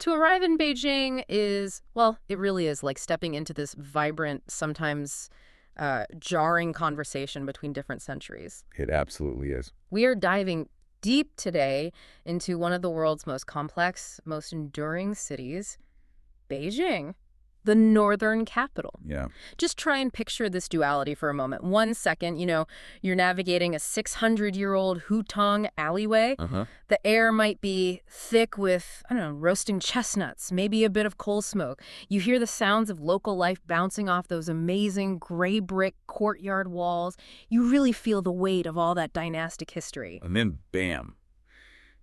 To arrive in Beijing is, well, it really is like stepping into this vibrant, sometimes jarring conversation between different centuries. It absolutely is. We are diving deep today into one of the world's most complex, most enduring cities, Beijing, the northern capital. Yeah. Just try and picture this duality for a moment. 1 second, you're navigating a 600-year-old Hutong alleyway. The air might be thick with, I don't know, roasting chestnuts, maybe a bit of coal smoke. You hear the sounds of local life bouncing off those amazing gray brick courtyard walls. You really feel the weight of all that dynastic history. And then, bam.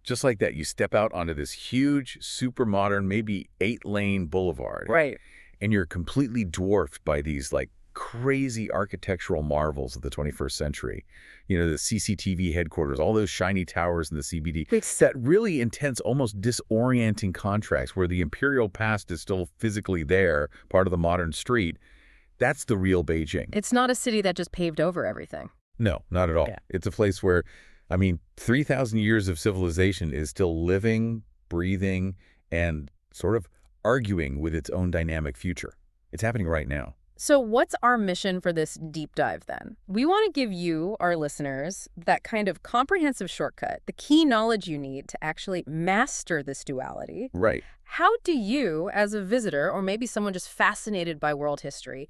Just like that, you step out onto this huge, super modern, maybe 8-lane boulevard. Right. And you're completely dwarfed by these like crazy architectural marvels of the 21st century. The CCTV headquarters, all those shiny towers in the CBD. That really intense, almost disorienting contrast where the imperial past is still physically there, part of the modern street. That's the real Beijing. It's not a city that just paved over everything. No, not at all. Yeah. It's a place where, 3,000 years of civilization is still living, breathing, and sort of arguing with its own dynamic future. It's happening right now. So what's our mission for this deep dive then? We want to give you, our listeners, that kind of comprehensive shortcut, the key knowledge you need to actually master this duality. Right. How do you, as a visitor, or maybe someone just fascinated by world history,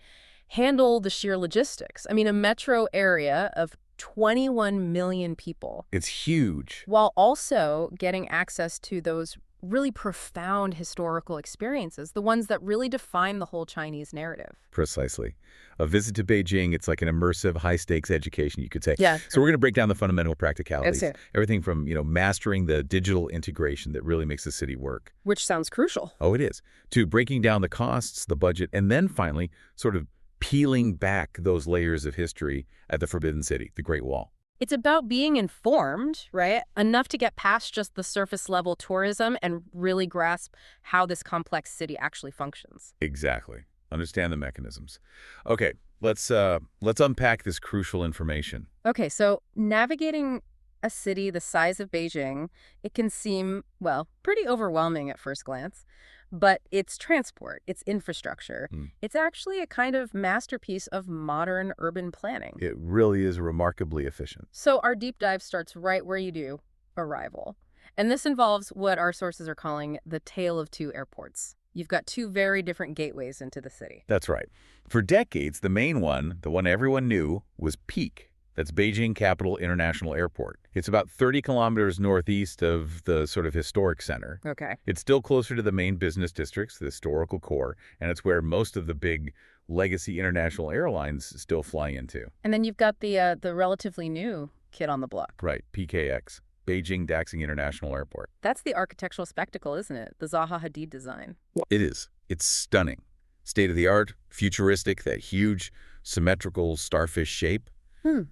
handle the sheer logistics? A metro area of 21 million people. It's huge. While also getting access to those really profound historical experiences, the ones that really define the whole Chinese narrative. Precisely. A visit to Beijing, it's like an immersive, high-stakes education, you could say. Yeah. So we're going to break down the fundamental practicalities. That's it. Everything from, mastering the digital integration that really makes the city work. Which sounds crucial. Oh, it is. To breaking down the costs, the budget, and then finally sort of peeling back those layers of history at the Forbidden City, the Great Wall. It's about being informed, right? Enough to get past just the surface level tourism and really grasp how this complex city actually functions. Exactly. Understand the mechanisms. Okay, let's unpack this crucial information. Okay, so navigating a city the size of Beijing, it can seem, well, pretty overwhelming at first glance. But its transport, its infrastructure, it's actually a kind of masterpiece of modern urban planning. It really is remarkably efficient. So our deep dive starts right where you do, arrival. And this involves what our sources are calling the tale of two airports. You've got two very different gateways into the city. That's right. For decades, the main one, the one everyone knew, was Peking. That's Beijing Capital International Airport. It's about 30 kilometers northeast of the sort of historic center. Okay. It's still closer to the main business districts, the historical core, and it's where most of the big legacy international airlines still fly into. And then you've got the relatively new kid on the block. Right, PKX, Beijing Daxing International Airport. That's the architectural spectacle, isn't it? The Zaha Hadid design. It is. It's stunning. State-of-the-art, futuristic, that huge, symmetrical starfish shape.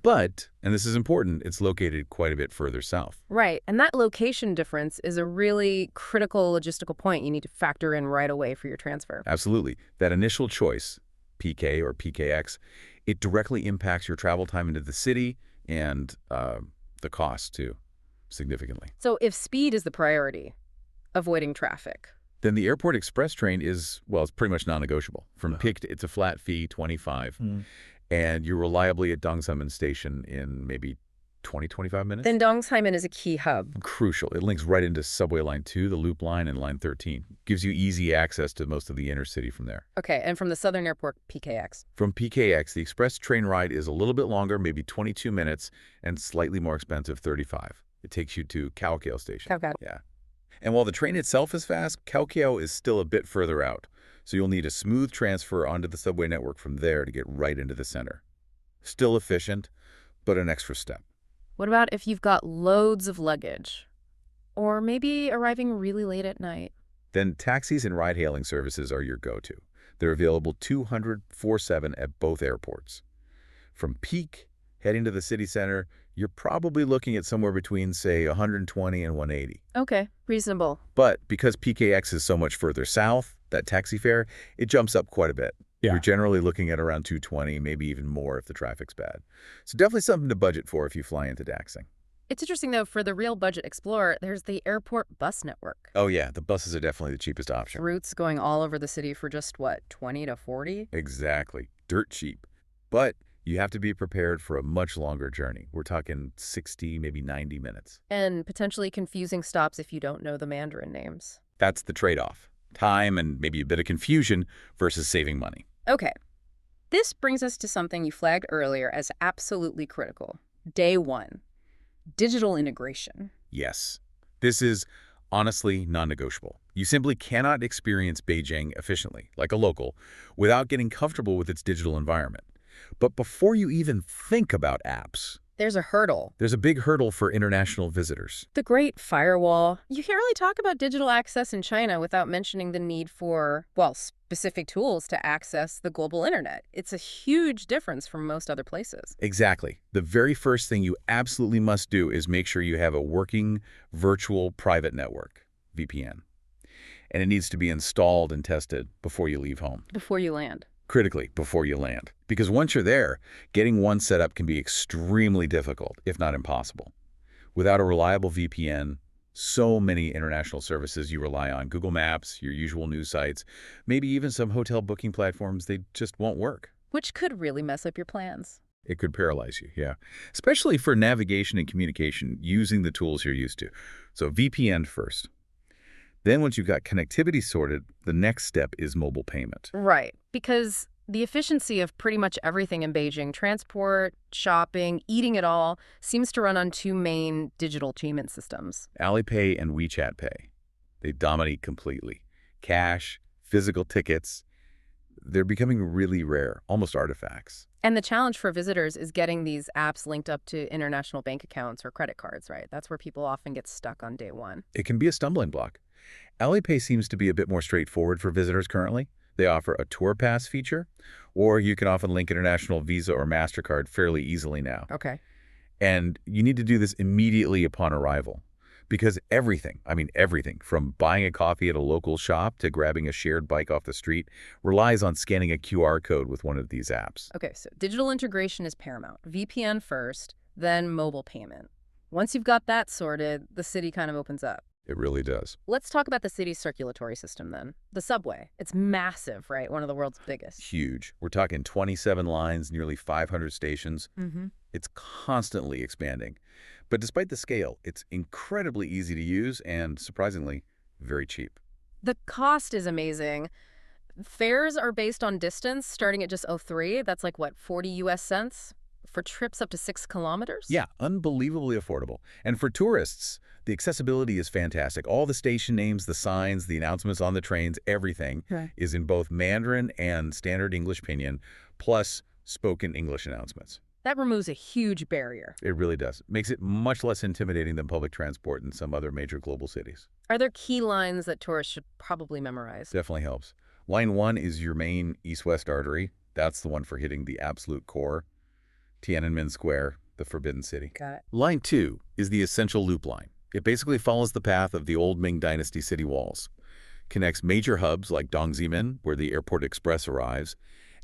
But, and this is important, it's located quite a bit further south. Right, and that location difference is a really critical logistical point you need to factor in right away for your transfer. Absolutely. That initial choice, PK or PKX, it directly impacts your travel time into the city and the cost, too, significantly. So if speed is the priority, avoiding traffic, then the airport express train is, well, it's pretty much non-negotiable. From Peking, it's a flat fee, 25. And you're reliably at Dongcheng Station in maybe 20, 25 minutes. Then Dongcheng is a key hub. Crucial. It links right into Subway Line 2, the Loop Line, and Line 13. Gives you easy access to most of the inner city from there. Okay, and from the southern airport, PKX. From PKX, the express train ride is a little bit longer, maybe 22 minutes, and slightly more expensive, 35. It takes you to Chaoyang Station. Chaoyang. Yeah. And while the train itself is fast, Chaoyang is still a bit further out. So you'll need a smooth transfer onto the subway network from there to get right into the center. Still efficient, but an extra step. What about if you've got loads of luggage? Or maybe arriving really late at night? Then taxis and ride-hailing services are your go-to. They're available 24/7 at both airports. From Peking, heading to the city center, you're probably looking at somewhere between, say, 120 and 180. Okay, reasonable. But because PKX is so much further south, that taxi fare, it jumps up quite a bit. Yeah. You're generally looking at around 220, maybe even more if the traffic's bad. So definitely something to budget for if you fly into Daxing. It's interesting, though, for the real budget explorer, there's the airport bus network. Oh yeah, the buses are definitely the cheapest option. Routes going all over the city for just, what, 20 to 40? Exactly. Dirt cheap. But you have to be prepared for a much longer journey. We're talking 60, maybe 90 minutes. And potentially confusing stops if you don't know the Mandarin names. That's the trade-off. Time and maybe a bit of confusion versus saving money. Okay. This brings us to something you flagged earlier as absolutely critical. Day one. Digital integration. Yes. This is honestly non-negotiable. You simply cannot experience Beijing efficiently, like a local, without getting comfortable with its digital environment. But before you even think about apps, There's a hurdle. there's a big hurdle for international visitors. The Great Firewall. You can't really talk about digital access in China without mentioning the need for, well, specific tools to access the global internet. It's a huge difference from most other places. Exactly. The very first thing you absolutely must do is make sure you have a working virtual private network, VPN. And it needs to be installed and tested before you leave home. Before you land. Critically, before you land. Because once you're there, getting one set up can be extremely difficult, if not impossible. Without a reliable VPN, so many international services you rely on, Google Maps, your usual news sites, maybe even some hotel booking platforms, they just won't work. Which could really mess up your plans. It could paralyze you, yeah. Especially for navigation and communication using the tools you're used to. So VPN first. Then once you've got connectivity sorted, the next step is mobile payment. Right. Because the efficiency of pretty much everything in Beijing, transport, shopping, eating it all, seems to run on two main digital payment systems. Alipay and WeChat Pay. They dominate completely. Cash, physical tickets, they're becoming really rare, almost artifacts. And the challenge for visitors is getting these apps linked up to international bank accounts or credit cards, right? That's where people often get stuck on day one. It can be a stumbling block. Alipay seems to be a bit more straightforward for visitors currently. They offer a tour pass feature, or you can often link international Visa or MasterCard fairly easily now. Okay. And you need to do this immediately upon arrival. Because everything, everything, from buying a coffee at a local shop to grabbing a shared bike off the street, relies on scanning a QR code with one of these apps. Okay, so digital integration is paramount. VPN first, then mobile payment. Once you've got that sorted, the city kind of opens up. It really does. Let's talk about the city's circulatory system then. The subway. It's massive, right? One of the world's biggest. Huge. We're talking 27 lines, nearly 500 stations. Mm-hmm. It's constantly expanding. But despite the scale, it's incredibly easy to use and, surprisingly, very cheap. The cost is amazing. Fares are based on distance, starting at just 03. That's like, what, 40 US cents? For trips up to 6 kilometers? Yeah, unbelievably affordable. And for tourists, the accessibility is fantastic. All the station names, the signs, the announcements on the trains, everything is in both Mandarin and standard English pinyin, plus spoken English announcements. That removes a huge barrier. It really does. Makes it much less intimidating than public transport in some other major global cities. Are there key lines that tourists should probably memorize? Definitely helps. Line 1 is your main east-west artery. That's the one for hitting the absolute core. Tiananmen Square, the Forbidden City. Got it. Line 2 is the essential loop line. It basically follows the path of the old Ming Dynasty city walls. Connects major hubs like Dongcheng, where the Airport Express arrives,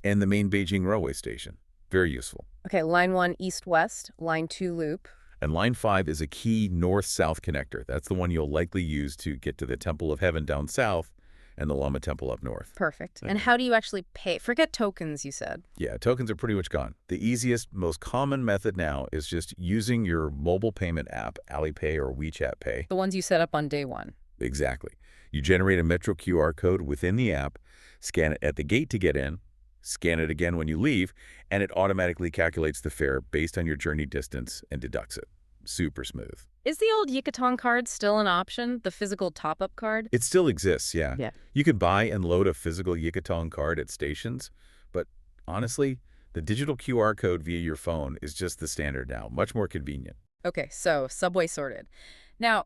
and the main Beijing railway station. Very useful. Okay, line 1, east-west. Line 2, loop. And line 5 is a key north-south connector. That's the one you'll likely use to get to the Temple of Heaven down south and the Lama Temple up north. Perfect. And how do you actually pay? Forget tokens, you said. Yeah, tokens are pretty much gone. The easiest, most common method now is just using your mobile payment app, Alipay or WeChat Pay. The ones you set up on day one. Exactly. You generate a Metro QR code within the app, scan it at the gate to get in, scan it again when you leave, and it automatically calculates the fare based on your journey distance and deducts it. Super smooth. Is the old Hutong card still an option, the physical top-up card? It still exists, yeah. Yeah. You could buy and load a physical Hutong card at stations, but honestly, the digital QR code via your phone is just the standard now, much more convenient. Okay, so subway sorted. Now,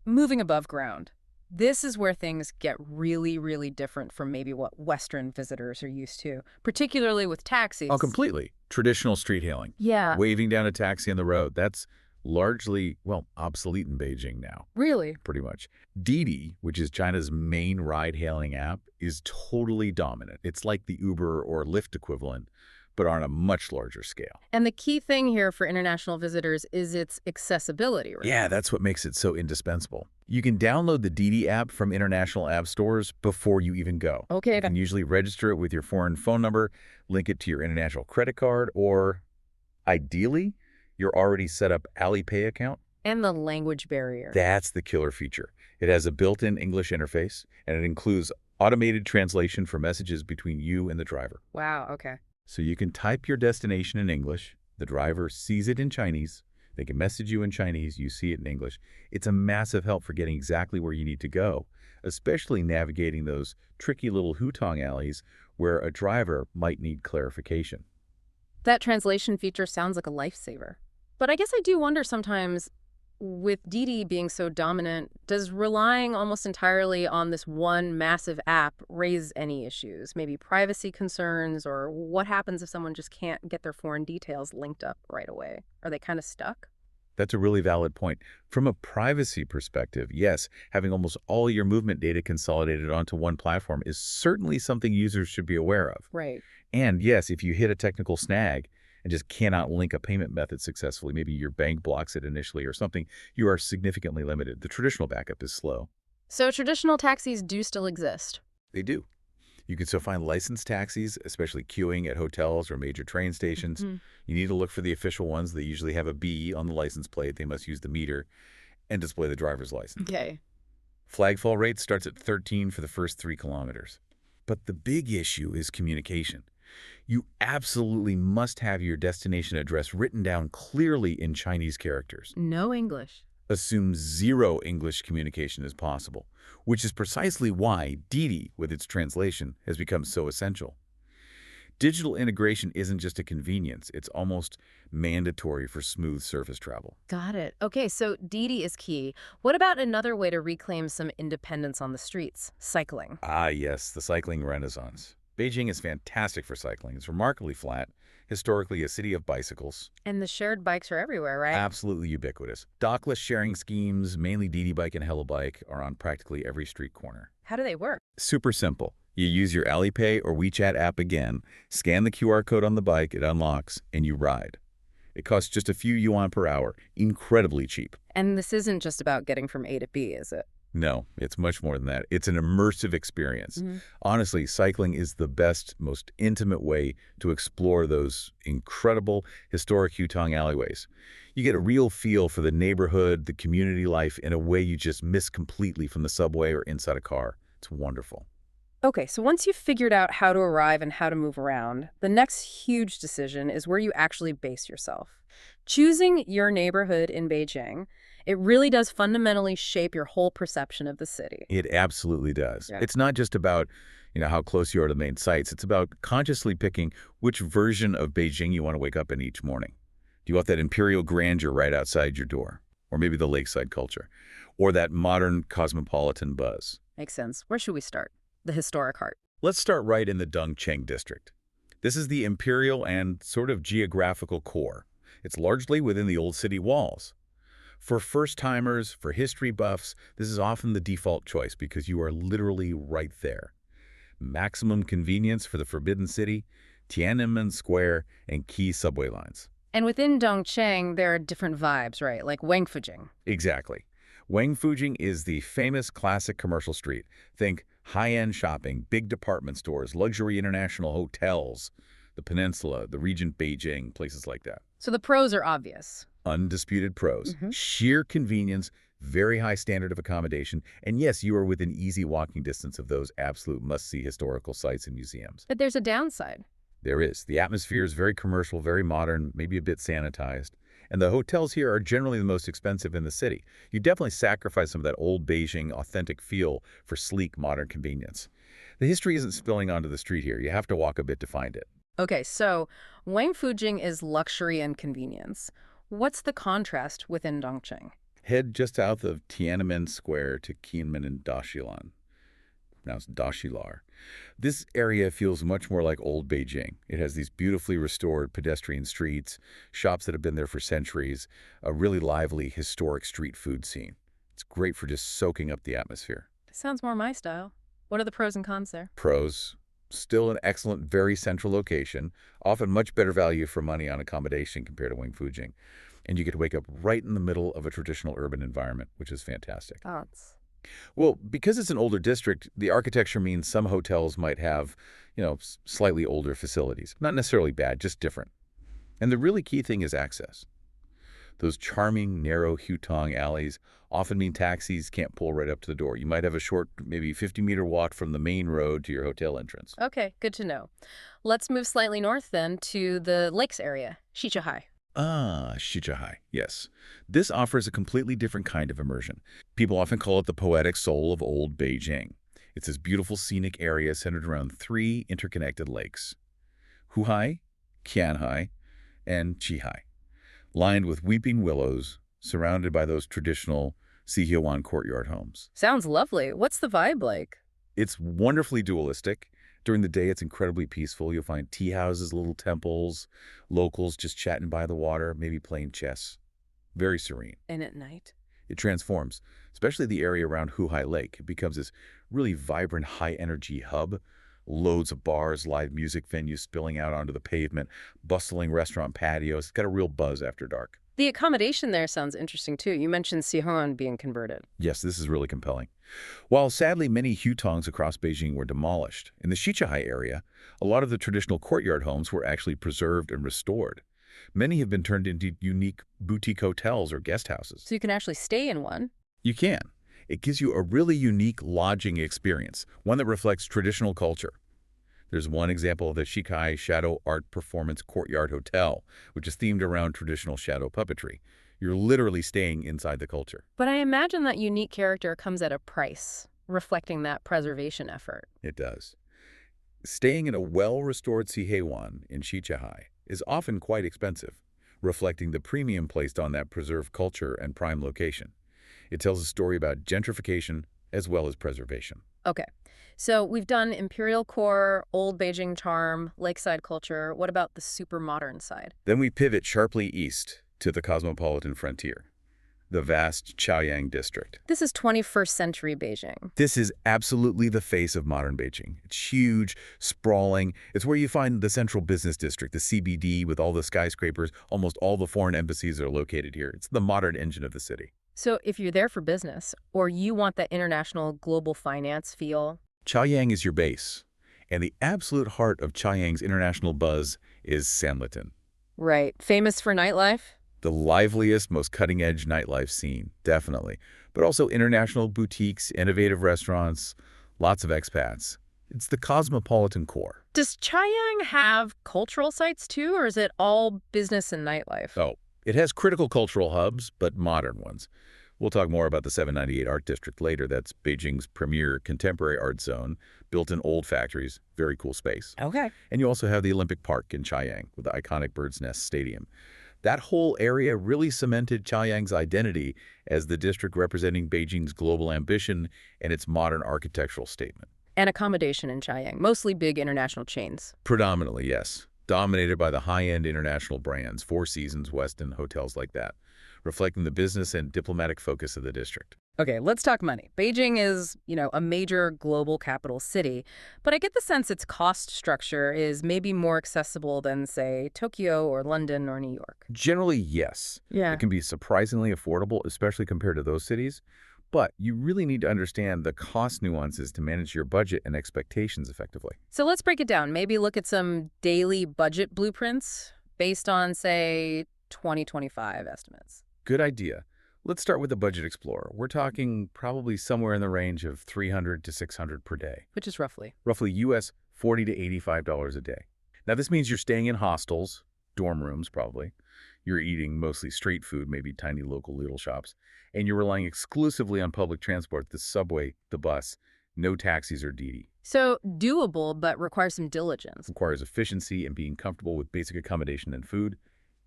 moving above ground. This is where things get really, really different from maybe what Western visitors are used to, particularly with taxis. Oh, completely. Traditional street hailing. Yeah. Waving down a taxi on the road. That's largely, well, obsolete in Beijing now. Really? Pretty much. Didi, which is China's main ride-hailing app, is totally dominant. It's like the Uber or Lyft equivalent, but on a much larger scale. And the key thing here for international visitors is its accessibility, right? Yeah, that's what makes it so indispensable. You can download the Didi app from international app stores before you even go. Okay. You can usually register it with your foreign phone number, link it to your international credit card, or ideally, your already set up Alipay account. And the language barrier. That's the killer feature. It has a built-in English interface, and it includes automated translation for messages between you and the driver. Wow, okay. So you can type your destination in English, the driver sees it in Chinese, they can message you in Chinese, you see it in English. It's a massive help for getting exactly where you need to go, especially navigating those tricky little Hutong alleys where a driver might need clarification. That translation feature sounds like a lifesaver. But I guess I do wonder sometimes, with Didi being so dominant, does relying almost entirely on this one massive app raise any issues? Maybe privacy concerns, or what happens if someone just can't get their foreign details linked up right away? Are they kind of stuck? That's a really valid point. From a privacy perspective, yes, having almost all your movement data consolidated onto one platform is certainly something users should be aware of. Right. And yes, if you hit a technical snag and just cannot link a payment method successfully, maybe your bank blocks it initially or something, you are significantly limited. The traditional backup is slow. So traditional taxis do still exist. They do. You can still find licensed taxis, especially queuing at hotels or major train stations. Mm-hmm. You need to look for the official ones. They usually have a B on the license plate. They must use the meter and display the driver's license. Okay. Flagfall rate starts at 13 for the first 3 kilometers. But the big issue is communication. You absolutely must have your destination address written down clearly in Chinese characters. No English. Assume zero English communication is possible, which is precisely why Didi, with its translation, has become so essential. Digital integration isn't just a convenience, it's almost mandatory for smooth surface travel. Got it. Okay, so Didi is key. What about another way to reclaim some independence on the streets? Cycling. Ah, yes, the cycling renaissance. Beijing is fantastic for cycling. It's remarkably flat, historically a city of bicycles. And the shared bikes are everywhere, right? Absolutely ubiquitous. Dockless sharing schemes, mainly Didi Bike and Hello Bike, are on practically every street corner. How do they work? Super simple. You use your Alipay or WeChat app again, scan the QR code on the bike, it unlocks, and you ride. It costs just a few yuan per hour, incredibly cheap. And this isn't just about getting from A to B, is it? No, it's much more than that. It's an immersive experience. Mm-hmm. Honestly, cycling is the best, most intimate way to explore those incredible historic Hutong alleyways. You get a real feel for the neighborhood, the community life in a way you just miss completely from the subway or inside a car. It's wonderful. Okay, so once you've figured out how to arrive and how to move around, the next huge decision is where you actually base yourself. Choosing your neighborhood in Beijing, it really does fundamentally shape your whole perception of the city. It absolutely does. Yeah. It's not just about, how close you are to the main sites. It's about consciously picking which version of Beijing you want to wake up in each morning. Do you want that imperial grandeur right outside your door? Or maybe the lakeside culture? Or that modern cosmopolitan buzz? Makes sense. Where should we start? The historic heart. Let's start right in the Dongcheng district. This is the imperial and sort of geographical core. It's largely within the old city walls. For first-timers, for history buffs, this is often the default choice because you are literally right there. Maximum convenience for the Forbidden City, Tiananmen Square, and key subway lines. And within Dongcheng, there are different vibes, right? Like Wangfujing. Exactly. Wangfujing is the famous classic commercial street. Think high-end shopping, big department stores, luxury international hotels, the peninsula, the Regent Beijing, places like that. So the pros are obvious. Undisputed pros. Mm-hmm. Sheer convenience, very high standard of accommodation, and yes, you are within easy walking distance of those absolute must-see historical sites and museums. But there's a downside. There is. The atmosphere is very commercial, very modern, maybe a bit sanitized. And the hotels here are generally the most expensive in the city. You definitely sacrifice some of that old Beijing authentic feel for sleek, modern convenience. The history isn't spilling onto the street here. You have to walk a bit to find it. Okay, so Wangfujing is luxury and convenience. What's the contrast within Dongcheng? Head just south of Tiananmen Square to Qianmen and Dashilan. Now it's Dashilar. This area feels much more like old Beijing. It has these beautifully restored pedestrian streets, shops that have been there for centuries, a really lively historic street food scene. It's great for just soaking up the atmosphere. Sounds more my style. What are the pros and cons there? Pros, still an excellent, very central location, often much better value for money on accommodation compared to Wingfujing. And you get to wake up right in the middle of a traditional urban environment, which is fantastic. Thoughts? Well, because it's an older district, the architecture means some hotels might have, slightly older facilities. Not necessarily bad, just different. And the really key thing is access. Those charming, narrow Hutong alleys often mean taxis can't pull right up to the door. You might have a short, maybe 50-meter walk from the main road to your hotel entrance. Okay, good to know. Let's move slightly north then to the lakes area, Shichahai. Ah, Shichahai, yes. This offers a completely different kind of immersion. People often call it the poetic soul of old Beijing. It's this beautiful scenic area centered around 3 interconnected lakes, Huhai, Qianhai, and Qihai, lined with weeping willows, surrounded by those traditional Sihuan courtyard homes. Sounds lovely. What's the vibe like? It's wonderfully dualistic. During the day, it's incredibly peaceful. You'll find tea houses, little temples, locals just chatting by the water, maybe playing chess. Very serene. And at night? It transforms, especially the area around Huhai Lake. It becomes this really vibrant, high-energy hub. Loads of bars, live music venues spilling out onto the pavement, bustling restaurant patios. It's got a real buzz after dark. The accommodation there sounds interesting, too. You mentioned Sihuan being converted. Yes, this is really compelling. While sadly many hutongs across Beijing were demolished, in the Shichahai area, a lot of the traditional courtyard homes were actually preserved and restored. Many have been turned into unique boutique hotels or guest houses. So you can actually stay in one? You can. It gives you a really unique lodging experience, one that reflects traditional culture. There's one example of the Shichahai Shadow Art Performance Courtyard Hotel, which is themed around traditional shadow puppetry. You're literally staying inside the culture. But I imagine that unique character comes at a price, reflecting that preservation effort. It does. Staying in a well-restored Sihuan in Shichahai is often quite expensive, reflecting the premium placed on that preserved culture and prime location. It tells a story about gentrification as well as preservation. Okay, so we've done Imperial core, old Beijing charm, lakeside culture. What about the super modern side? Then we pivot sharply east to the cosmopolitan frontier, the vast Chaoyang district. This is 21st century Beijing. This is absolutely the face of modern Beijing. It's huge, sprawling. It's where you find the central business district, the CBD, with all the skyscrapers. Almost all the foreign embassies are located here. It's the modern engine of the city. So if you're there for business, or you want that international global finance feel, Chaoyang is your base. And the absolute heart of Chaoyang's international buzz is Sanlitun. right, famous for nightlife? The liveliest, most cutting-edge nightlife scene, definitely. But also international boutiques, innovative restaurants, lots of expats. It's the cosmopolitan core. Does Chaoyang have cultural sites too, or is it all business and nightlife? Oh, it has critical cultural hubs, but modern ones. We'll talk more about the 798 Art District later. That's Beijing's premier contemporary art zone, built in old factories. Very cool space. Okay. And you also have the Olympic Park in Chaoyang with the iconic Bird's Nest Stadium. That whole area really cemented Chaoyang's identity as the district representing Beijing's global ambition and its modern architectural statement. And accommodation in Chaoyang, mostly big international chains. Predominantly, yes. Dominated by the high-end international brands, Four Seasons, Westin, hotels like that, reflecting the business and diplomatic focus of the district. Okay, let's talk money. Beijing is, a major global capital city, but I get the sense its cost structure is maybe more accessible than, say, Tokyo or London or New York. Generally, yes. Yeah. It can be surprisingly affordable, especially compared to those cities. But you really need to understand the cost nuances to manage your budget and expectations effectively. So let's break it down. Maybe look at some daily budget blueprints based on, say, 2025 estimates. Good idea. Let's start with the Budget Explorer. We're talking probably somewhere in the range of $300 to $600 per day. Which is roughly? Roughly US $40 to $85 a day. Now, this means you're staying in hostels, dorm rooms probably. You're eating mostly street food, maybe tiny local little shops. And you're relying exclusively on public transport, the subway, the bus, no taxis or Didi. So doable, but requires some diligence. Requires efficiency and being comfortable with basic accommodation and food.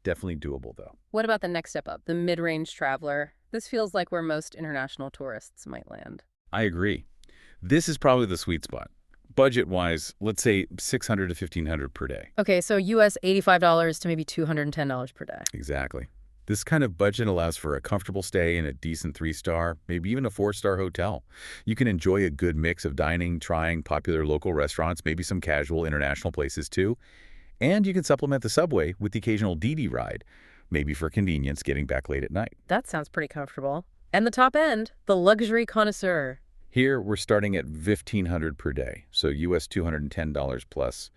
Definitely doable, though. What about the next step up, the mid-range traveler? This feels like where most international tourists might land. I agree. This is probably the sweet spot. Budget-wise, let's say $600 to $1,500 per day. Okay, so US $85 to maybe $210 per day. Exactly. This kind of budget allows for a comfortable stay in a decent 3-star, maybe even a 4-star hotel. You can enjoy a good mix of dining, trying popular local restaurants, maybe some casual international places too. And you can supplement the subway with the occasional Didi ride, maybe for convenience getting back late at night. That sounds pretty comfortable. And the top end, the luxury connoisseur. Here, we're starting at $1,500 per day, so US $210 plus.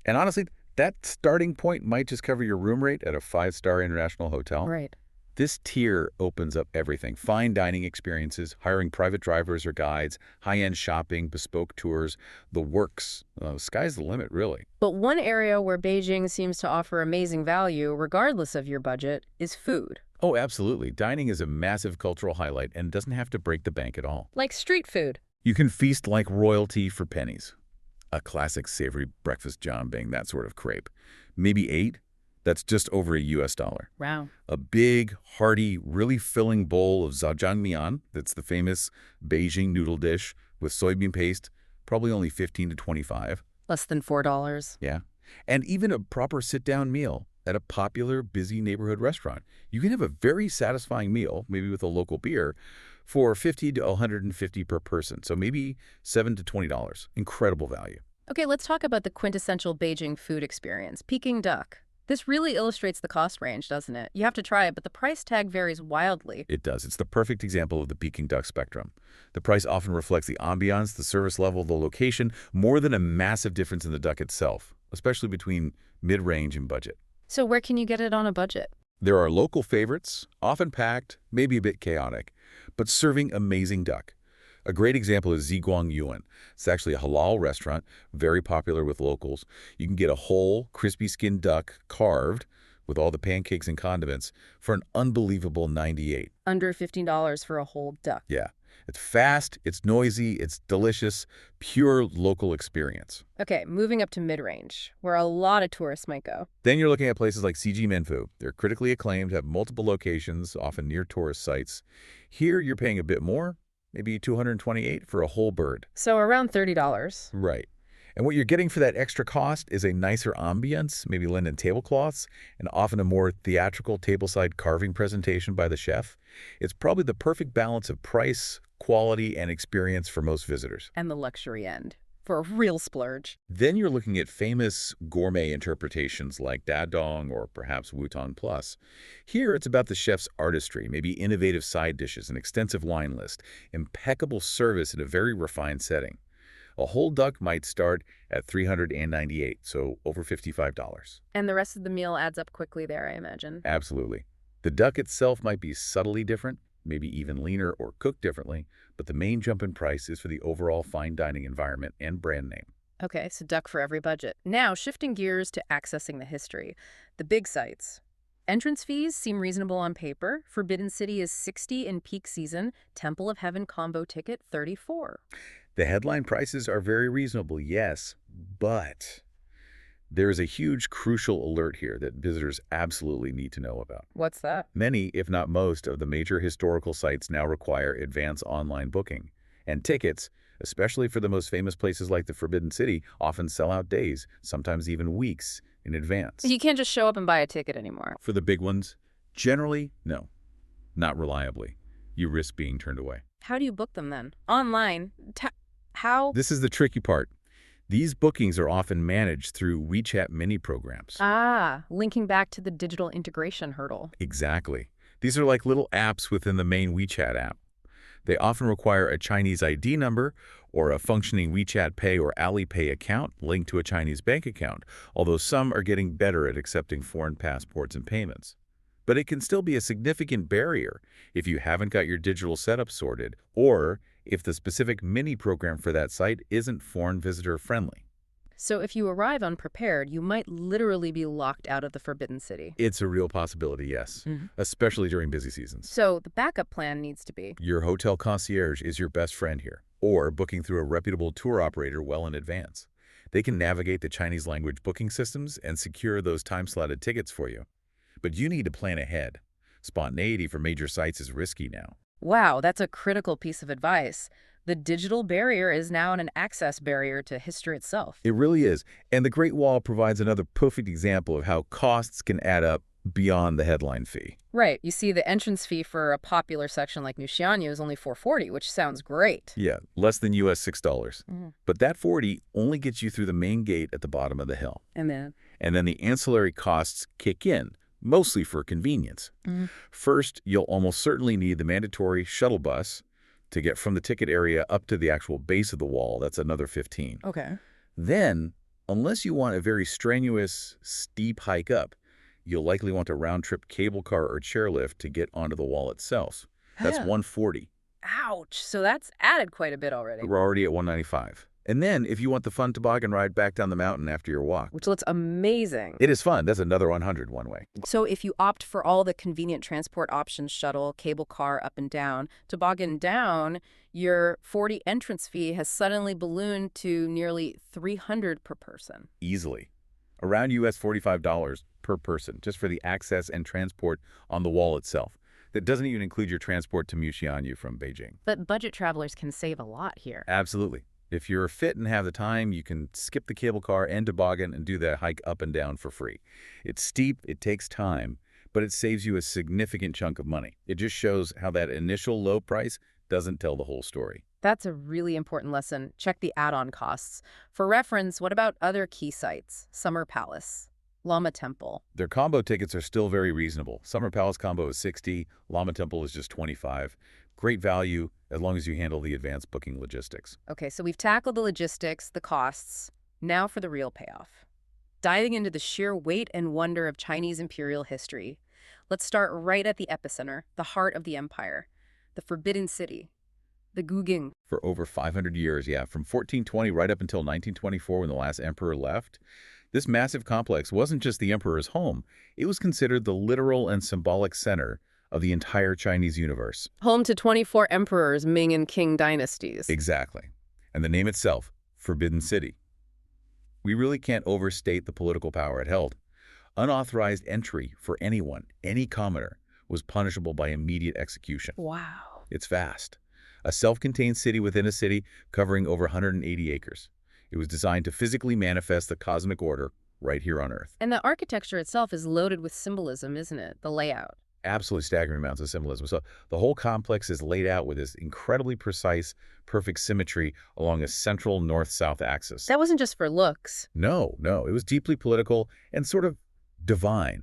And honestly, that starting point might just cover your room rate at a 5-star international hotel. Right. This tier opens up everything. Fine dining experiences, hiring private drivers or guides, high-end shopping, bespoke tours, the works. Sky's the limit, really. But one area where Beijing seems to offer amazing value, regardless of your budget, is food. Oh, absolutely. Dining is a massive cultural highlight and doesn't have to break the bank at all. Like street food. You can feast like royalty for pennies. A classic savory breakfast jambing, that sort of crepe. Maybe 8. That's just over $1. Wow. A big, hearty, really filling bowl of zhajangmian, that's the famous Beijing noodle dish with soybean paste, probably only $15 to $25. Less than $4. Yeah. And even a proper sit-down meal at a popular, busy neighborhood restaurant. You can have a very satisfying meal, maybe with a local beer, for $50 to $150 per person. So maybe $7 to $20. Incredible value. Okay, let's talk about the quintessential Beijing food experience, Peking duck. This really illustrates the cost range, doesn't it? You have to try it, but the price tag varies wildly. It does. It's the perfect example of the Peking duck spectrum. The price often reflects the ambiance, the service level, the location, more than a massive difference in the duck itself, especially between mid-range and budget. So where can you get it on a budget? There are local favorites, often packed, maybe a bit chaotic, but serving amazing duck. A great example is Ziguang Yuan. It's actually a halal restaurant, very popular with locals. You can get a whole, crispy-skinned duck, carved, with all the pancakes and condiments, for an unbelievable $98. Under $15 for a whole duck. Yeah. It's fast, it's noisy, it's delicious, pure local experience. Okay, moving up to mid-range, where a lot of tourists might go. Then you're looking at places like Ciji Menfu. They're critically acclaimed, have multiple locations, often near tourist sites. Here, you're paying a bit more, maybe $228 for a whole bird. So around $30. Right. And what you're getting for that extra cost is a nicer ambience, maybe linen tablecloths, and often a more theatrical tableside carving presentation by the chef. It's probably the perfect balance of price, quality, and experience for most visitors. And the luxury end, for a real splurge. Then you're looking at famous gourmet interpretations like Dadong or perhaps Hutong Plus. Here, it's about the chef's artistry, maybe innovative side dishes, an extensive wine list, impeccable service in a very refined setting. A whole duck might start at $398, so over $55. And the rest of the meal adds up quickly there, I imagine. Absolutely. The duck itself might be subtly different, maybe even leaner or cooked differently, but the main jump in price is for the overall fine dining environment and brand name. Okay, so duck for every budget. Now, shifting gears to accessing the history. The big sites. Entrance fees seem reasonable on paper. Forbidden City is $60 in peak season. Temple of Heaven combo ticket, $34. The headline prices are very reasonable, yes, but there is a huge crucial alert here that visitors absolutely need to know about. What's that? Many, if not most, of the major historical sites now require advance online booking. And tickets, especially for the most famous places like the Forbidden City, often sell out days, sometimes even weeks, in advance. You can't just show up and buy a ticket anymore. For the big ones, generally, no. Not reliably. You risk being turned away. How do you book them then? Online? How? This is the tricky part. These bookings are often managed through WeChat mini programs. Ah, linking back to the digital integration hurdle. Exactly. These are like little apps within the main WeChat app. They often require a Chinese ID number or a functioning WeChat Pay or Alipay account linked to a Chinese bank account, although some are getting better at accepting foreign passports and payments. But it can still be a significant barrier if you haven't got your digital setup sorted or if the specific mini program for that site isn't foreign visitor friendly. So if you arrive unprepared, you might literally be locked out of the Forbidden City. It's a real possibility, yes, especially during busy seasons. So the backup plan needs to be? Your hotel concierge is your best friend here, or booking through a reputable tour operator well in advance. They can navigate the Chinese language booking systems and secure those time-slotted tickets for you. But you need to plan ahead. Spontaneity for major sites is risky now. Wow, that's a critical piece of advice. The digital barrier is now an access barrier to history itself. It really is. And the Great Wall provides another perfect example of how costs can add up beyond the headline fee. Right. You see, the entrance fee for a popular section like Nuxianyu is only $4.40, which sounds great. Yeah, less than US $6. Mhm. But that 40 only gets you through the main gate at the bottom of the hill. And then? And then the ancillary costs kick in, mostly for convenience. First, you'll almost certainly need the mandatory shuttle bus to get from the ticket area up to the actual base of the wall. That's another 15. Okay. Then, unless you want a very strenuous, steep hike up, you'll likely want a round-trip cable car or chairlift to get onto the wall itself. That's Yeah. 140. Ouch. So that's added quite a bit already. We're already at 195. And then, if you want the fun toboggan ride back down the mountain after your walk, Which looks amazing. it is fun. That's another 100 one way. So if you opt for all the convenient transport options, shuttle, cable car up and down, toboggan down, your 40 entrance fee has suddenly ballooned to nearly $300 per person. Easily. Around US $45 per person, just for the access and transport on the wall itself. That doesn't even include your transport to Muxianyu from Beijing. But budget travelers can save a lot here. Absolutely. If you're fit and have the time, you can skip the cable car and toboggan and do the hike up and down for free. It's steep, it takes time, but it saves you a significant chunk of money. It just shows how that initial low price doesn't tell the whole story. That's a really important lesson. Check the add-on costs. For reference, what about other key sites? Summer Palace, Lama Temple. Their combo tickets are still very reasonable. Summer Palace combo is 60, Lama Temple is just 25. Great value as long as you handle the advanced booking logistics. Okay, so we've tackled the logistics, the costs. Now for the real payoff. Diving into the sheer weight and wonder of Chinese imperial history. Let's start right at the epicenter, the heart of the empire, the Forbidden City, the Guging. For over 500 years, yeah, from 1420 right up until 1924 when the last emperor left, this massive complex wasn't just the emperor's home. It was considered the literal and symbolic center of the entire Chinese universe. Home to 24 emperors, Ming and Qing dynasties. Exactly. And the name itself, Forbidden City. We really can't overstate the political power it held. Unauthorized entry for anyone, any commoner, was punishable by immediate execution. Wow. It's vast. A self-contained city within a city covering over 180 acres. It was designed to physically manifest the cosmic order right here on Earth. And the architecture itself is loaded with symbolism, isn't it? The layout. Absolutely staggering amounts of symbolism. So the whole complex is laid out with this incredibly precise, perfect symmetry along a central north-south axis. That wasn't just for looks. No. It was deeply political and sort of divine.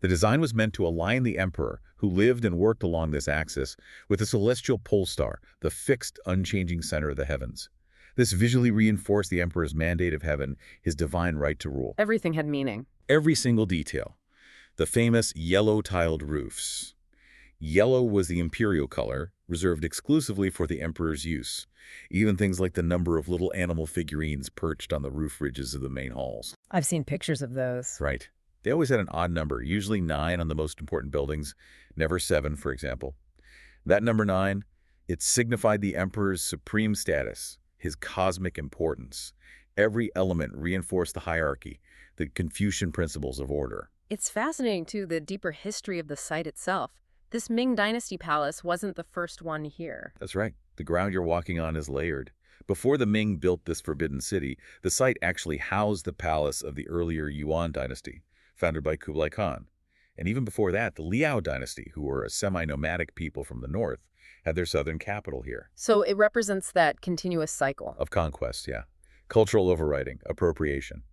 The design was meant to align the emperor, who lived and worked along this axis, with the celestial pole star, the fixed, unchanging center of the heavens. This visually reinforced the emperor's mandate of heaven, his divine right to rule. Everything had meaning. Every single detail. The famous yellow-tiled roofs. Yellow was the imperial color, reserved exclusively for the emperor's use. Even things like the number of little animal figurines perched on the roof ridges of the main halls. I've seen pictures of those. Right. They always had an odd number, usually 9 on the most important buildings, never 7, for example. That number 9, it signified the emperor's supreme status, his cosmic importance. Every element reinforced the hierarchy, the Confucian principles of order. It's fascinating, too, the deeper history of the site itself. This Ming Dynasty palace wasn't the first one here. That's right. The ground you're walking on is layered. Before the Ming built this Forbidden City, the site actually housed the palace of the earlier Yuan dynasty, founded by Kublai Khan. And even before that, the Liao dynasty, who were a semi-nomadic people from the north, had their southern capital here. So it represents that continuous cycle. Of conquest, yeah. Cultural overwriting, appropriation.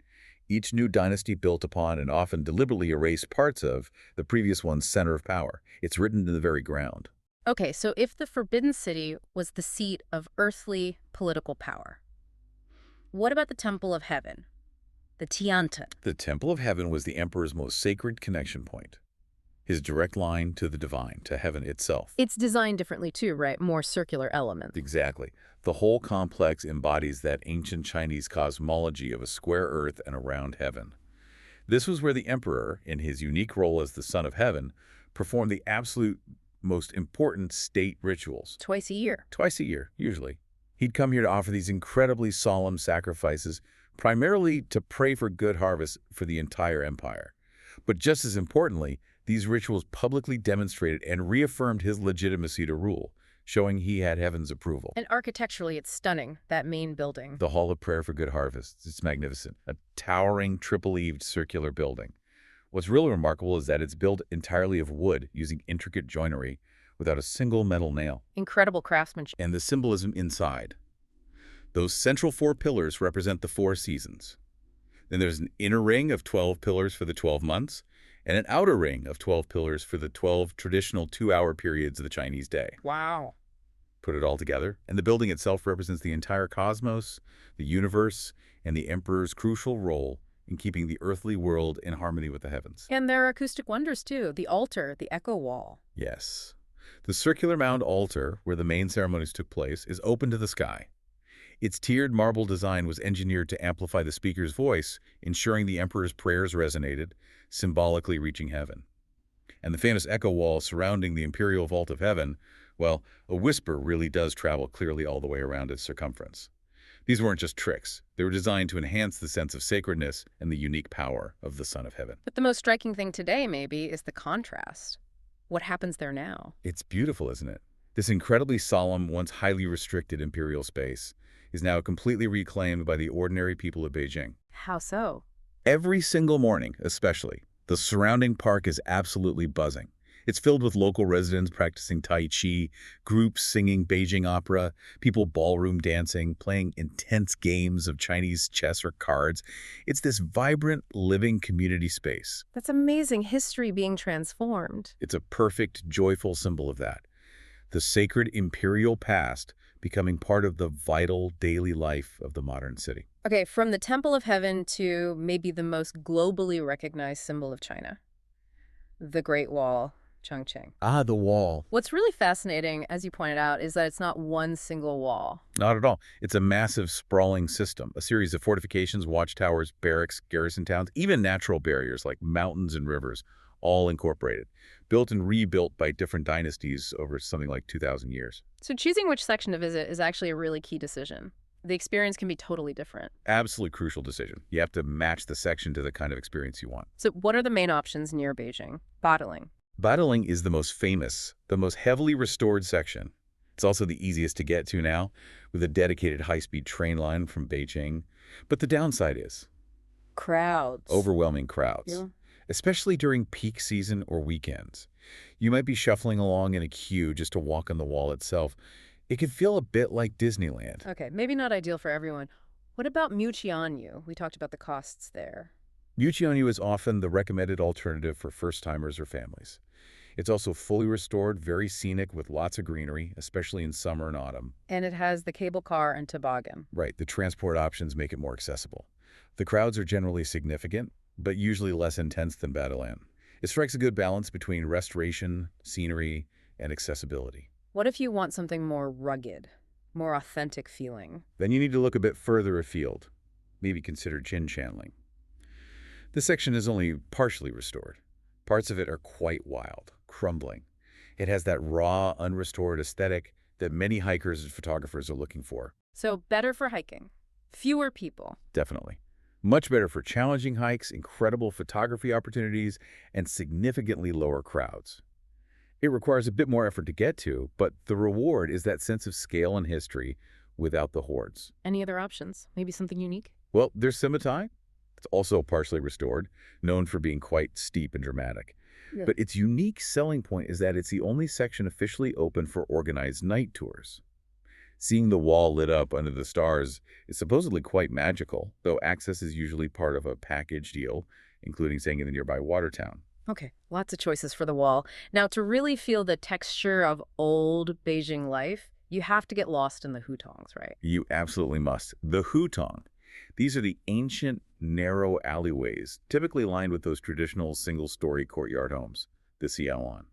Each new dynasty built upon and often deliberately erased parts of the previous one's center of power. It's written into the very ground. Okay, so if the Forbidden City was the seat of earthly political power, what about the Temple of Heaven, the Tiantan? The Temple of Heaven was the emperor's most sacred connection point. His direct line to the divine, to heaven itself. It's designed differently too, right? More circular elements. Exactly. The whole complex embodies that ancient Chinese cosmology of a square earth and a round heaven. This was where the emperor, in his unique role as the son of heaven, performed the absolute most important state rituals. Twice a year. Twice a year, usually. He'd come here to offer these incredibly solemn sacrifices, primarily to pray for good harvest for the entire empire. But just as importantly, these rituals publicly demonstrated and reaffirmed his legitimacy to rule, showing he had heaven's approval. And architecturally, it's stunning, that main building. The Hall of Prayer for Good Harvest. It's magnificent. A towering, triple-eaved circular building. What's really remarkable is that it's built entirely of wood using intricate joinery without a single metal nail. Incredible craftsmanship. And the symbolism inside. Those central 4 pillars represent the 4 seasons. Then there's an inner ring of 12 pillars for the 12 months, and an outer ring of 12 pillars for the 12 traditional 2-hour periods of the Chinese day. Wow. Put it all together, and the building itself represents the entire cosmos, the universe, and the emperor's crucial role in keeping the earthly world in harmony with the heavens. And there are acoustic wonders, too. The altar, the echo wall. Yes. The circular mound altar, where the main ceremonies took place, is open to the sky. Its tiered marble design was engineered to amplify the speaker's voice, ensuring the emperor's prayers resonated, symbolically reaching heaven. And the famous echo wall surrounding the Imperial Vault of Heaven, well, a whisper really does travel clearly all the way around its circumference. These weren't just tricks. They were designed to enhance the sense of sacredness and the unique power of the Son of Heaven. But the most striking thing today, maybe, is the contrast. What happens there now? It's beautiful, isn't it? This incredibly solemn, once highly restricted imperial space is now completely reclaimed by the ordinary people of Beijing. How so? Every single morning, especially, the surrounding park is absolutely buzzing. It's filled with local residents practicing Tai Chi, groups singing Beijing opera, people ballroom dancing, playing intense games of Chinese chess or cards. It's this vibrant, living community space. That's amazing history being transformed. It's a perfect, joyful symbol of that. The sacred imperial past becoming part of the vital daily life of the modern city. Okay, from the Temple of Heaven to maybe the most globally recognized symbol of China, the Great Wall, Chongqing. Ah, the wall. What's really fascinating, as you pointed out, is that it's not one single wall. Not at all. It's a massive, sprawling system, a series of fortifications, watchtowers, barracks, garrison towns, even natural barriers like mountains and rivers, all incorporated, built and rebuilt by different dynasties over something like 2,000 years. So choosing which section to visit is actually a really key decision. The experience can be totally different. Absolutely crucial decision. You have to match the section to the kind of experience you want. So what are the main options near Beijing? Bottling. Bottling is the most famous, the most heavily restored section. It's also the easiest to get to now, with a dedicated high-speed train line from Beijing. But the downside is Crowds. overwhelming crowds, Yeah. especially during peak season or weekends. You might be shuffling along in a queue just to walk on the wall itself. It can feel a bit like Disneyland. Okay, maybe not ideal for everyone. What about Muqianyu? We talked about the costs there. Muqianyu is often the recommended alternative for first-timers or families. It's also fully restored, very scenic with lots of greenery, especially in summer and autumn. And it has the cable car and toboggan. Right, the transport options make it more accessible. The crowds are generally significant, but usually less intense than Battleland. It strikes a good balance between restoration, scenery, and accessibility. What if you want something more rugged, more authentic feeling? Then you need to look a bit further afield. Maybe consider Jinshanling. This section is only partially restored. Parts of it are quite wild, crumbling. It has that raw, unrestored aesthetic that many hikers and photographers are looking for. So better for hiking. Fewer people. Definitely. Much better for challenging hikes, incredible photography opportunities, and significantly lower crowds. It requires a bit more effort to get to, but the reward is that sense of scale and history without the hordes. Any other options? Maybe something unique? Well, there's Simitai. It's also partially restored, known for being quite steep and dramatic. Yeah. But its unique selling point is that it's the only section officially open for organized night tours. Seeing the wall lit up under the stars is supposedly quite magical, though access is usually part of a package deal, including staying in the nearby water town. Okay, lots of choices for the wall. Now, to really feel the texture of old Beijing life, you have to get lost in the Hutongs, right? You absolutely must. The Hutong. These are the ancient, narrow alleyways, typically lined with those traditional single-story courtyard homes, the Xiaoan.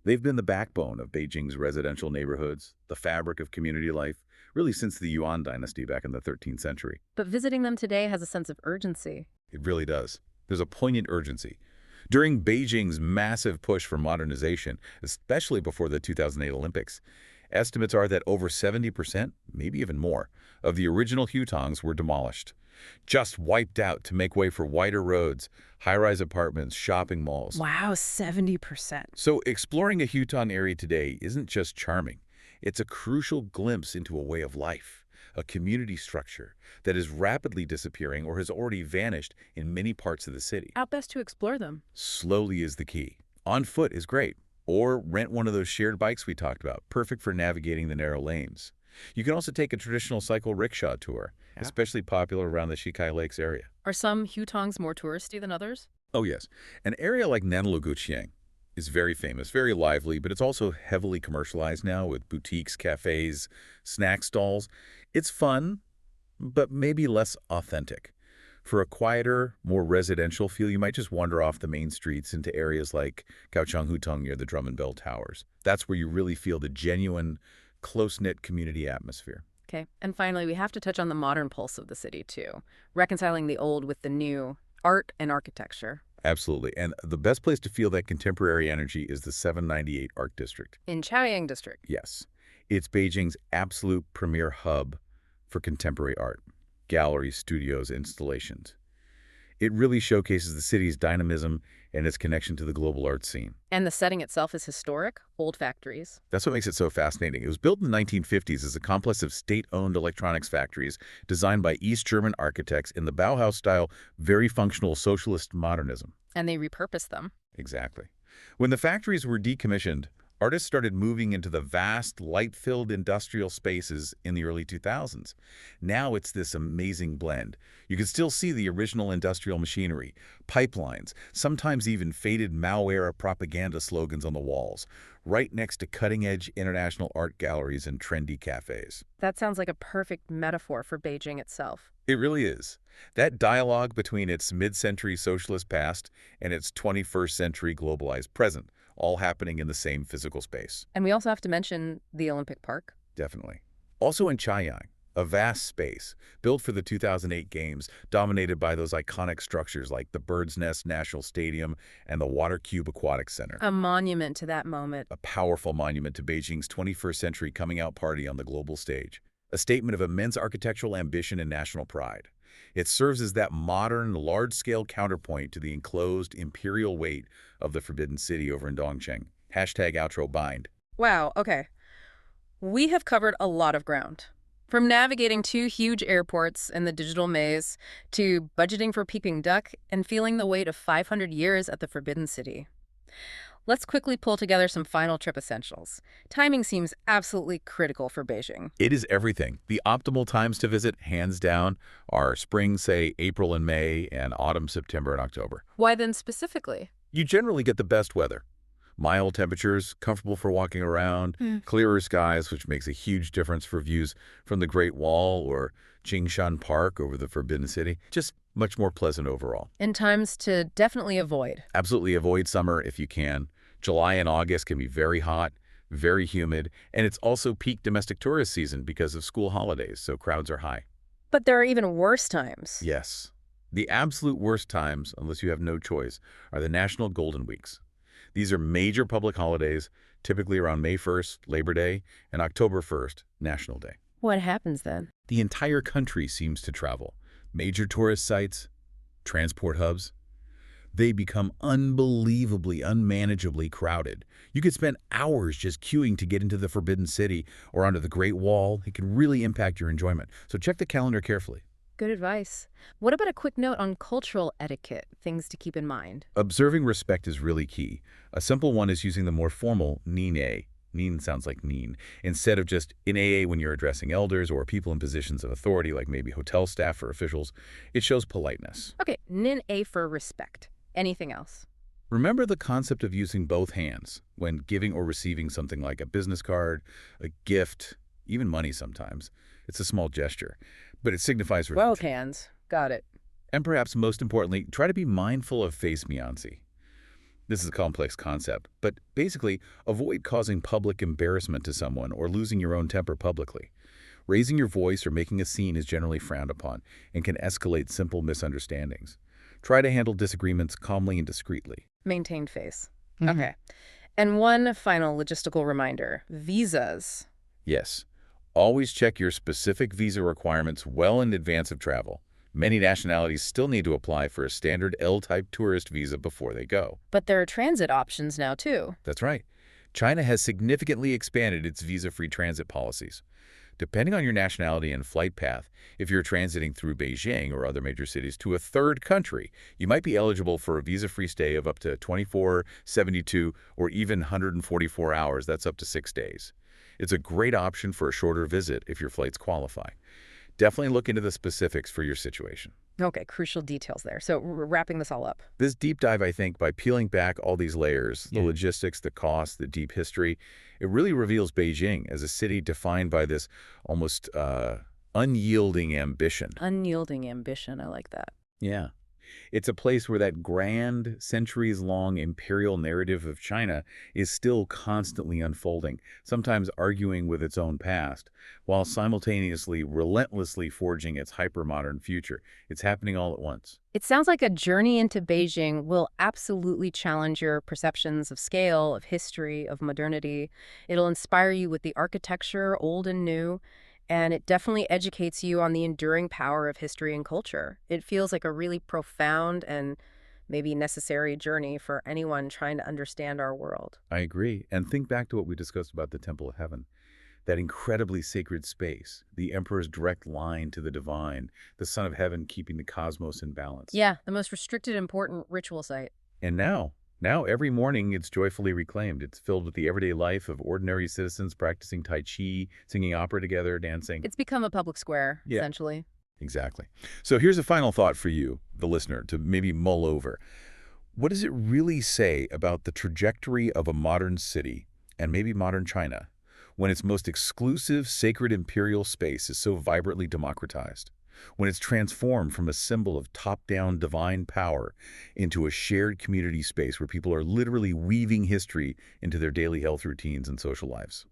They've been the backbone of Beijing's residential neighborhoods, the fabric of community life, really since the Yuan dynasty back in the 13th century. But visiting them today has a sense of urgency. It really does. There's a poignant urgency. During Beijing's massive push for modernization, especially before the 2008 Olympics, estimates are that over 70%, maybe even more, of the original Hutongs were demolished, just wiped out to make way for wider roads, high-rise apartments, shopping malls. Wow, 70%. So exploring a Hutong area today isn't just charming. It's a crucial glimpse into a way of life, a community structure that is rapidly disappearing or has already vanished in many parts of the city. How best to explore them? Slowly is the key. On foot is great. Or rent one of those shared bikes we talked about, perfect for navigating the narrow lanes. You can also take a traditional cycle rickshaw tour, especially popular around the Shikai Lakes area. Are some Hutongs more touristy than others? Oh yes, an area like Nanluguqiang is very famous, very lively, but it's also heavily commercialized now with boutiques, cafes, snack stalls. It's fun, but maybe less authentic. For a quieter, more residential feel, you might just wander off the main streets into areas like Kaohsiung Hutong near the Drum and Bell Towers. That's where you really feel the genuine, close-knit community atmosphere. Okay, and finally, we have to touch on the modern pulse of the city, too, reconciling the old with the new, art and architecture. Absolutely. And the best place to feel that contemporary energy is the 798 Art District. In Chaoyang District. Yes. It's Beijing's absolute premier hub for contemporary art. Galleries, studios, installations. It really showcases the city's dynamism and its connection to the global art scene. And the setting itself is historic, old factories. That's what makes it so fascinating. It was built in the 1950s as a complex of state-owned electronics factories designed by East German architects in the Bauhaus-style, very functional socialist modernism. And they repurposed them. Exactly. When the factories were decommissioned, artists started moving into the vast, light-filled industrial spaces in the early 2000s. Now it's this amazing blend. You can still see the original industrial machinery, pipelines, sometimes even faded Mao-era propaganda slogans on the walls, right next to cutting-edge international art galleries and trendy cafes. That sounds like a perfect metaphor for Beijing itself. It really is. That dialogue between its mid-century socialist past and its 21st century globalized present, all happening in the same physical space. And we also have to mention the Olympic Park. Definitely. Also in Chaoyang, a vast space built for the 2008 Games, dominated by those iconic structures like the Bird's Nest National Stadium and the Water Cube Aquatic Center. A monument to that moment. A powerful monument to Beijing's 21st century coming out party on the global stage. A statement of immense architectural ambition and national pride. It serves as that modern, large-scale counterpoint to the enclosed imperial weight of the Forbidden City over in Dongcheng. #outro bind. Wow, okay. We have covered a lot of ground. From navigating 2 huge airports in the digital maze to budgeting for Peking duck and feeling the weight of 500 years at the Forbidden City. Let's quickly pull together some final trip essentials. Timing seems absolutely critical for Beijing. It is everything. The optimal times to visit, hands down, are spring, say, April and May, and autumn, September and October. Why then specifically? You generally get the best weather. Mild temperatures, comfortable for walking around, clearer skies, which makes a huge difference for views from the Great Wall or Jingshan Park over the Forbidden City. Just much more pleasant overall. And times to definitely avoid. Absolutely avoid summer if you can. July and August can be very hot, very humid, and it's also peak domestic tourist season because of school holidays, so crowds are high. But there are even worse times. Yes. The absolute worst times, unless you have no choice, are the National Golden Weeks. These are major public holidays, typically around May 1st, Labor Day, and October 1st, National Day. What happens then? The entire country seems to travel. Major tourist sites, transport hubs, they become unbelievably, unmanageably crowded. You could spend hours just queuing to get into the Forbidden City or onto the Great Wall. It can really impact your enjoyment. So check the calendar carefully. Good advice. What about a quick note on cultural etiquette, things to keep in mind? Observing respect is really key. A simple one is using the more formal nine. Neen sounds like neen. Instead of just in AA when you're addressing elders or people in positions of authority, like maybe hotel staff or officials, it shows politeness. Okay, nin A for respect. Anything else? Remember the concept of using both hands when giving or receiving something like a business card, a gift, even money sometimes. It's a small gesture, but it signifies respect. Both hands. Got it. And perhaps most importantly, try to be mindful of face mianzi. This is a complex concept, but basically, avoid causing public embarrassment to someone or losing your own temper publicly. Raising your voice or making a scene is generally frowned upon and can escalate simple misunderstandings. Try to handle disagreements calmly and discreetly. Maintained face. Okay. And one final logistical reminder. Visas. Yes. Always check your specific visa requirements well in advance of travel. Many nationalities still need to apply for a standard L-type tourist visa before they go. But there are transit options now, too. That's right. China has significantly expanded its visa-free transit policies. depending on your nationality and flight path. If you're transiting through Beijing or other major cities to a third country, you might be eligible for a visa-free stay of up to 24, 72, or even 144 hours. That's up to 6 days. It's a great option for a shorter visit if your flights qualify. Definitely look into the specifics for your situation. Okay, crucial details there. So wrapping this all up. This deep dive, I think, by peeling back all these layers, the logistics, the cost, the deep history, it really reveals Beijing as a city defined by this almost unyielding ambition. Unyielding ambition, I like that. Yeah. It's a place where that grand, centuries-long imperial narrative of China is still constantly unfolding, sometimes arguing with its own past, while simultaneously relentlessly forging its hypermodern future. It's happening all at once. It sounds like a journey into Beijing will absolutely challenge your perceptions of scale, of history, of modernity. It'll inspire you with the architecture, old and new, and it definitely educates you on the enduring power of history and culture. It feels like a really profound and maybe necessary journey for anyone trying to understand our world. I agree. And think back to what we discussed about the Temple of Heaven. That incredibly sacred space, the emperor's direct line to the divine, the Son of Heaven keeping the cosmos in balance. Yeah, the most restricted, important ritual site. And now every morning it's joyfully reclaimed. It's filled with the everyday life of ordinary citizens practicing Tai Chi, singing opera together, dancing. It's become a public square, Yeah. essentially. Exactly. So here's a final thought for you, the listener, to maybe mull over. What does it really say about the trajectory of a modern city, and maybe modern China, when its most exclusive sacred imperial space is so vibrantly democratized? When it's transformed from a symbol of top-down divine power into a shared community space where people are literally weaving history into their daily health routines and social lives?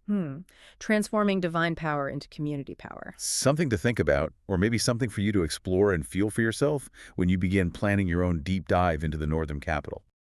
Transforming divine power into community power. Something to think about, or maybe something for you to explore and feel for yourself when you begin planning your own deep dive into the northern capital.